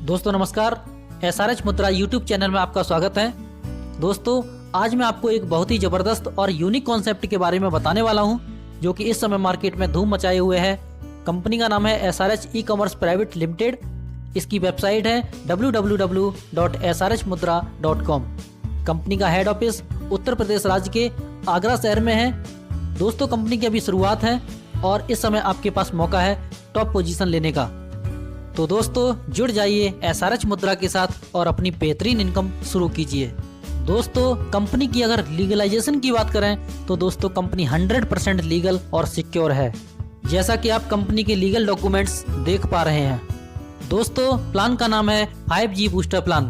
दोस्तों नमस्कार, SRH मुद्रा यूट्यूब चैनल में आपका स्वागत है। दोस्तों आज मैं आपको एक बहुत ही ज़बरदस्त और यूनिक कॉन्सेप्ट के बारे में बताने वाला हूं, जो कि इस समय मार्केट में धूम मचाए हुए है। कंपनी का नाम है SRH ई-कॉमर्स प्राइवेट लिमिटेड। इसकी वेबसाइट है www.srhmudra.com। कंपनी का हेड ऑफिस उत्तर प्रदेश राज्य के आगरा शहर में है। दोस्तों कंपनी की अभी शुरुआत है और इस समय आपके पास मौका है टॉप पोजीशन लेने का। तो दोस्तों जुड़ जाइए SRH मुद्रा के साथ और अपनी बेहतरीन इनकम शुरू कीजिए। दोस्तों कंपनी की अगर लीगलाइजेशन की बात करें तो दोस्तों कंपनी 100% लीगल और सिक्योर है, जैसा कि आप कंपनी के लीगल डॉक्यूमेंट्स देख पा रहे हैं। दोस्तों प्लान का नाम है 5G बूस्टर प्लान।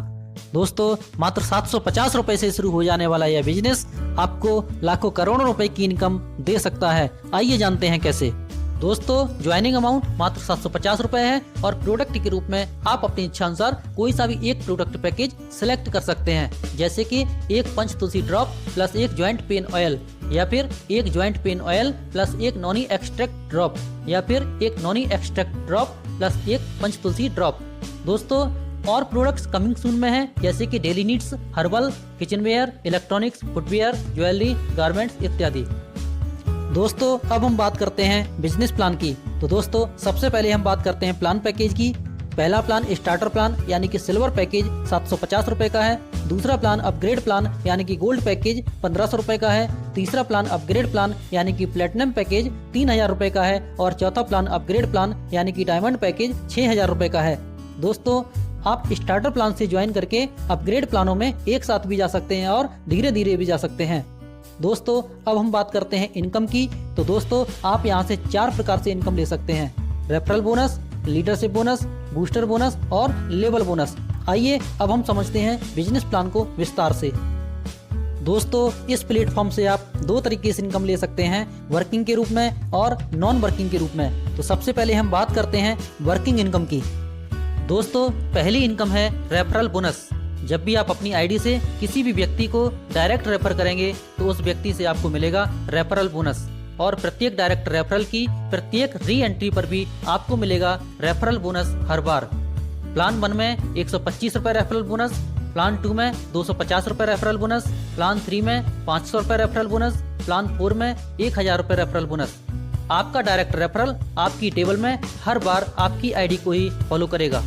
दोस्तों मात्र 750 रुपए से शुरू हो जाने वाला यह बिजनेस आपको लाखों करोड़ों रुपए की इनकम दे सकता है। आइए जानते हैं कैसे। दोस्तों ज्वाइनिंग अमाउंट मात्र 750 रुपए है और प्रोडक्ट के रूप में आप अपनी इच्छा अनुसार कोई सा भी एक प्रोडक्ट पैकेज सिलेक्ट कर सकते हैं, जैसे कि एक पंच तुलसी ड्रॉप प्लस एक ज्वाइंट पेन ऑयल, या फिर एक ज्वाइंट पेन ऑयल प्लस एक नॉनी एक्सट्रैक्ट ड्रॉप, या फिर एक नॉनी एक्सट्रैक्ट ड्रॉप प्लस एक पंच तुलसी ड्रॉप। दोस्तों और प्रोडक्ट्स कमिंग सून में हैं, जैसे कि daily needs, herbal, kitchenware, electronics, footwear, jewellery, garments इत्यादि। दोस्तों अब हम बात करते हैं बिजनेस प्लान की। तो दोस्तों सबसे पहले हम बात करते हैं प्लान पैकेज की। पहला प्लान स्टार्टर प्लान यानी कि सिल्वर पैकेज 750 रुपए का है। दूसरा प्लान अपग्रेड प्लान यानी कि गोल्ड पैकेज 1500 रुपए का है। तीसरा प्लान अपग्रेड प्लान यानी कि प्लेटिनम पैकेज 3000 रुपए का है। और चौथा प्लान अपग्रेड प्लान यानी कि डायमंड पैकेज 6000 रुपए का है। दोस्तों आप स्टार्टर प्लान से ज्वाइन करके अपग्रेड प्लानों में एक साथ भी जा सकते हैं और धीरे धीरे भी जा सकते हैं। दोस्तों अब हम बात करते हैं इनकम की। तो दोस्तों आप यहां से 4 प्रकार से इनकम ले सकते हैं: referral bonus, leadership bonus, booster bonus और लेवल बोनस। आइए अब हम समझते हैं बिजनेस प्लान को विस्तार से। दोस्तों इस प्लेटफॉर्म से आप 2 तरीके से इनकम ले सकते हैं, वर्किंग के रूप में और नॉन वर्किंग के रूप में। तो सबसे पहले हम बात करते हैं वर्किंग इनकम की। दोस्तों पहली इनकम है रेफरल बोनस। जब भी आप अपनी आईडी से किसी भी व्यक्ति को डायरेक्ट रेफर करेंगे तो उस व्यक्ति से आपको मिलेगा रेफरल बोनस, और प्रत्येक डायरेक्ट रेफरल की प्रत्येक री एंट्री पर भी आपको मिलेगा रेफरल बोनस हर बार। प्लान 1 में 125 रुपए रेफरल बोनस, प्लान 2 में 250 रुपए रेफरल बोनस, प्लान 3 में 500 रुपए रेफरल बोनस, प्लान 4 में 1000 रुपए रेफरल बोनस। आपका डायरेक्ट रेफरल आपकी टेबल में हर बार आपकी आईडी को ही फॉलो करेगा।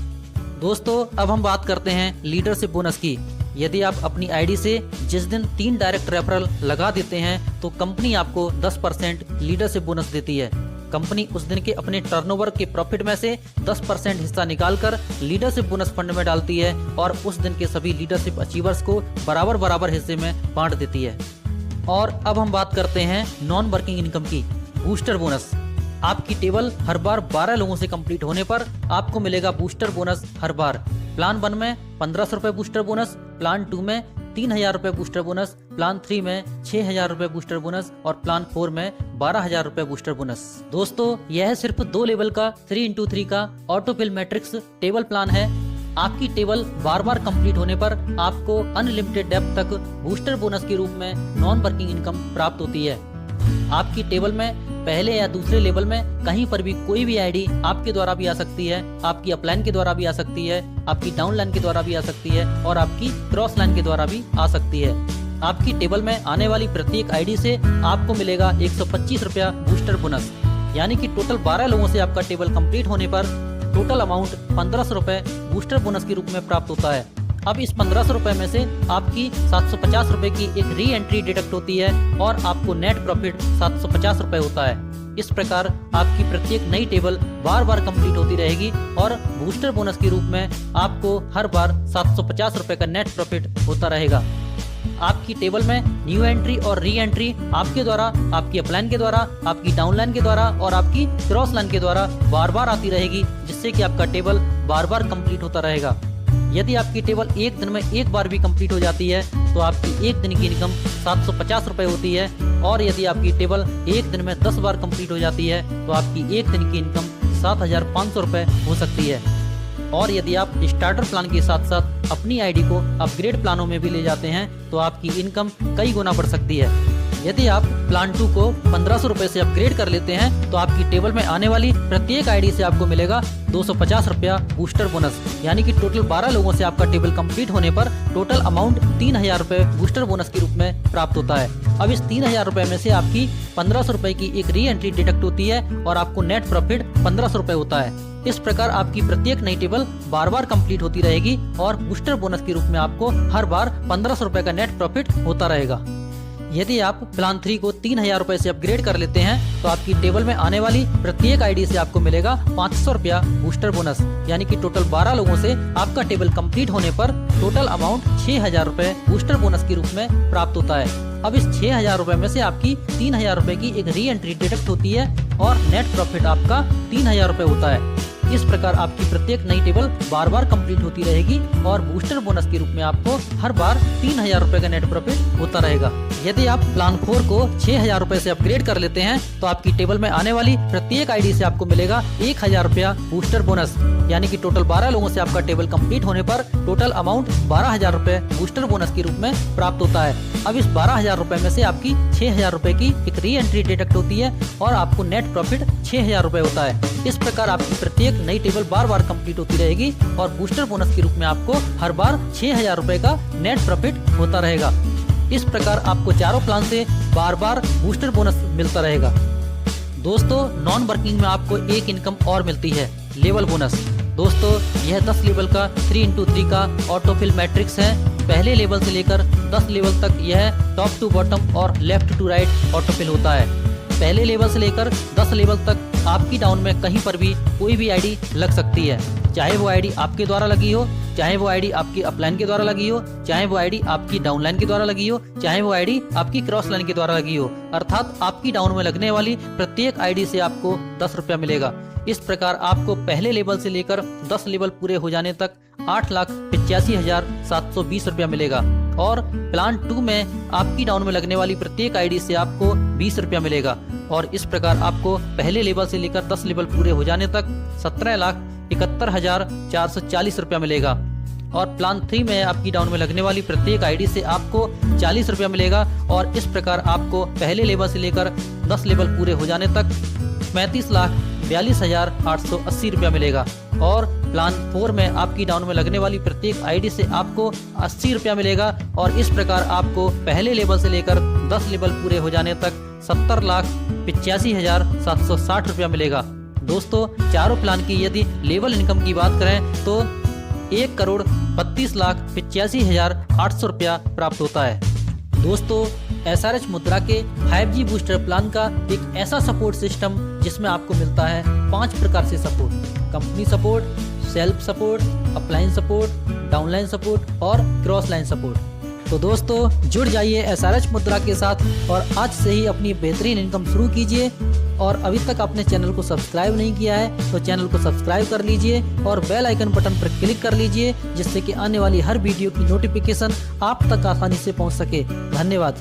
दोस्तों अब हम बात करते हैं लीडरशिप बोनस की। यदि आप अपनी आईडी से जिस दिन 3 डायरेक्ट रेफरल लगा देते हैं तो कंपनी आपको 10% लीडरशिप बोनस देती है। कंपनी उस दिन के अपने टर्नओवर के प्रॉफिट में से 10% हिस्सा निकालकर लीडरशिप बोनस फंड में डालती है और उस दिन के सभी लीडरशिप अचीवर्स को बराबर बराबर हिस्से में बांट देती है। और अब हम बात करते हैं नॉन वर्किंग इनकम की। Booster bonus. आपकी टेबल हर बार 12 लोगों से कंप्लीट होने पर आपको मिलेगा बूस्टर बोनस हर बार। प्लान 1 में 1500 रुपए बूस्टर बोनस, प्लान 2 में 3000 रुपए बूस्टर बोनस, प्लान 3 में 6000 रुपए बूस्टर बोनस और प्लान 4 में 12000 रुपए बूस्टर बोनस। दोस्तों यह सिर्फ 2 लेवल का 3x3 का ऑटोफिल मैट्रिक्स टेबल प्लान है। आपकी टेबल बार बार कंप्लीट होने पर आपको अनलिमिटेड डेप्थ तक बूस्टर बोनस के रूप में नॉन वर्किंग इनकम प्राप्त होती है। आपकी टेबल में पहले या दूसरे लेवल में कहीं पर भी कोई भी आईडी आपके द्वारा भी आ सकती है, आपकी अपलाइन के द्वारा भी आ सकती है, आपकी डाउन लाइन के द्वारा भी आ सकती है और आपकी क्रॉस लाइन के द्वारा भी आ सकती है। आपकी टेबल में आने वाली प्रत्येक आईडी से आपको मिलेगा 125 रुपया बूस्टर बोनस, यानी कि टोटल 12 लोगों से आपका टेबल कंप्लीट होने पर टोटल अमाउंट 1500 रुपए बूस्टर बोनस के रूप में प्राप्त होता है। अब इस 1500 रुपए में से आपकी 750 रुपए की एक री एंट्री डिडक्ट होती है और आपको नेट प्रॉफिट 750 रुपए होता है। इस प्रकार आपकी प्रत्येक नई टेबल बार बार कंप्लीट होती रहेगी और बूस्टर बोनस के रूप में आपको हर बार 750 रुपए का नेट प्रॉफिट होता रहेगा। आपकी टेबल में न्यू एंट्री और री एंट्री आपके द्वारा, आपकी अपलाइन के द्वारा, आपकी डाउनलाइन के द्वारा और आपकी क्रॉस लाइन के द्वारा बार बार आती रहेगी, जिससे कि आपका टेबल बार बार कंप्लीट होता रहेगा। यदि आपकी टेबल एक दिन में एक बार भी कंप्लीट हो जाती है तो आपकी एक दिन की इनकम 750 रुपए होती है, और यदि आपकी टेबल एक दिन में 10 बार कंप्लीट हो जाती है तो आपकी एक दिन की इनकम 7500 रुपए हो सकती है। और यदि आप स्टार्टर प्लान के साथ साथ अपनी आईडी को अपग्रेड प्लानों में भी ले जाते हैं तो आपकी इनकम कई गुना बढ़ सकती है। यदि आप प्लान 2 को 1500 रुपए से अपग्रेड कर लेते हैं तो आपकी टेबल में आने वाली प्रत्येक आईडी से आपको मिलेगा 250 रुपया बूस्टर बोनस, यानी कि टोटल 12 लोगों से आपका टेबल कंप्लीट होने पर टोटल अमाउंट 3000 रुपए बूस्टर बोनस के रूप में प्राप्त होता है। अब इस 3000 रुपए में से आपकी 1500 रुपए की एक री एंट्री डिडक्ट होती है और आपको नेट प्रॉफिट 1500 रुपए होता है। इस प्रकार आपकी प्रत्येक नई टेबल बार बार कंप्लीट होती रहेगी और बूस्टर बोनस के रूप में आपको हर बार 1500 रुपए का नेट प्रॉफिट होता रहेगा। यदि आप प्लान 3 को 3000 रुपए से अपग्रेड कर लेते हैं तो आपकी टेबल में आने वाली प्रत्येक आईडी से आपको मिलेगा 500 रुपया बूस्टर बोनस, यानी कि टोटल 12 लोगों से आपका टेबल कंप्लीट होने पर टोटल अमाउंट 6000 रुपए बूस्टर बोनस के रूप में प्राप्त होता है। अब इस 6000 रुपए में से आपकी 3000 रुपए की एक री एंट्री डिडक्ट होती है और नेट प्रॉफिट आपका 3000 रुपए होता है। इस प्रकार आपकी प्रत्येक नई टेबल बार बार कंप्लीट होती रहेगी और बूस्टर बोनस के रूप में आपको हर बार 3000 रुपए का नेट प्रॉफिट होता रहेगा। यदि आप प्लान 4 को 6000 रुपए से अपग्रेड कर लेते हैं तो आपकी टेबल में आने वाली प्रत्येक आईडी से आपको मिलेगा 1000 रुपया बूस्टर बोनस, यानी कि टोटल 12 लोगों से आपका टेबल कंप्लीट होने पर टोटल अमाउंट 12000 रुपए बूस्टर बोनस के रूप में प्राप्त होता है। अब इस 12000 रुपए में से आपकी 6000 रुपए की एक री एंट्री डिडक्ट होती है और आपको नेट प्रॉफिट 6000 रुपए होता है। इस प्रकार आपकी प्रत्येक नई टेबल बार बार कंप्लीट होती रहेगी और बूस्टर बोनस के रूप में आपको हर बार 6000 रुपए का नेट प्रॉफिट होता रहेगा। इस प्रकार आपको चारों प्लान से बार बार बूस्टर बोनस मिलता रहेगा। दोस्तों, नॉन वर्किंग में आपको एक इनकम और मिलती है, लेवल बोनस। दोस्तों, यह 10 लेवल का 3x3 का ऑटोफिल मैट्रिक्स है। पहले लेवल से लेकर 10 लेवल तक यह टॉप टू बॉटम और लेफ्ट टू राइट ऑटोफिल होता है। पहले लेवल से लेकर 10 लेवल तक आपकी डाउन में कहीं पर भी कोई भी आईडी लग सकती है, चाहे वो आईडी आपके द्वारा लगी हो, चाहे वो आईडी आपकी अपलाइन के द्वारा लगी हो, चाहे वो आईडी आपकी डाउनलाइन के द्वारा लगी हो, चाहे वो आईडी आपकी क्रॉस लाइन के द्वारा लगी हो। अर्थात आपकी डाउन में लगने वाली प्रत्येक आईडी से आपको 10 रुपया मिलेगा। इस प्रकार आपको पहले लेवल से लेकर 10 लेवल पूरे हो जाने तक 8,85,720 रुपया मिलेगा और प्लान 2 में आपकी डाउन में लगने वाली प्रत्येक आईडी से आपको 20 रुपया मिलेगा और इस प्रकार आपको पहले लेवल से लेकर 10 लेवल पूरे हो जाने तक 17,71,440 रुपया मिलेगा और प्लान 3 में आपकी डाउन में लगने वाली प्रत्येक आईडी से आपको 40 रुपया मिलेगा और इस प्रकार आपको पहले लेवल से लेकर 10 लेवल पूरे हो जाने तक 35,42,880 रुपया मिलेगा और प्लान 4 में आपकी डाउन में लगने वाली प्रत्येक आईडी से आपको 80 रुपया मिलेगा और इस प्रकार आपको पहले लेवल से लेकर 10 लेवल पूरे हो जाने तक 70,85,760 रुपया मिलेगा। दोस्तों, चारों प्लान की यदि लेवल इनकम की बात करें तो 1,32,85,800 रुपया प्राप्त होता है। दोस्तों, SRH मुद्रा के 5G बूस्टर प्लान का एक ऐसा सपोर्ट सिस्टम जिसमें आपको मिलता है 5 प्रकार से support: company support, self support, upline support, downline support और क्रॉस लाइन सपोर्ट। तो दोस्तों, जुड़ जाइए SRH मुद्रा के साथ और आज से ही अपनी बेहतरीन इनकम शुरू कीजिए। और अभी तक आपने चैनल को सब्सक्राइब नहीं किया है तो चैनल को सब्सक्राइब कर लीजिए और बेल आइकन बटन पर क्लिक कर लीजिए, जिससे कि आने वाली हर वीडियो की नोटिफिकेशन आप तक आसानी से पहुंच सके। धन्यवाद।